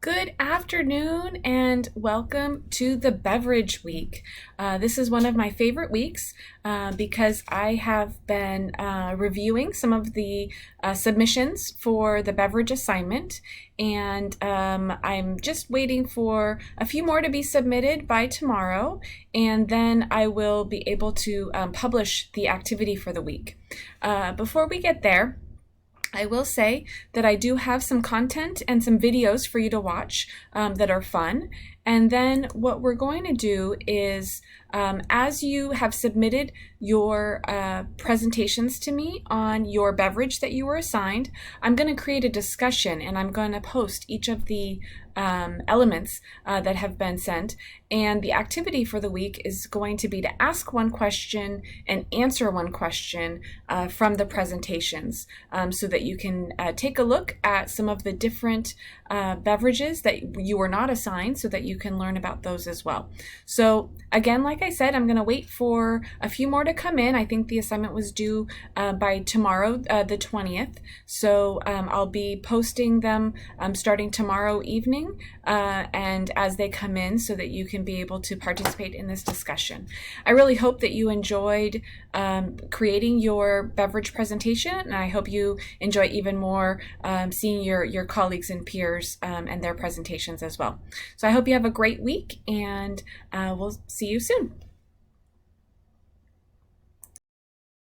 Good afternoon and welcome to the Beverage Week. This is one of my favorite weeks because I have been reviewing some of the submissions for the beverage assignment, and I'm just waiting for a few more to be submitted by tomorrow, and then I will be able to publish the activity for the week. Before we get there, I will say that I do have some content and some videos for you to watch that are fun. And then what we're going to do is, as you have submitted your presentations to me on your beverage that you were assigned, I'm going to create a discussion and I'm going to post each of the elements that have been sent. And the activity for the week is going to be to ask one question and answer one question from the presentations, so that you can take a look at some of the different beverages that you were not assigned, so that you can learn about those as well. So again, like I said, I'm going to wait for a few more to come in. I think the assignment was due by tomorrow, the 20th. So I'll be posting them starting tomorrow evening and as they come in, so that you can be able to participate in this discussion. I really hope that you enjoyed creating your beverage presentation, and I hope you enjoy even more seeing your colleagues and peers and their presentations as well. So I hope you have a great week, and we'll see you soon.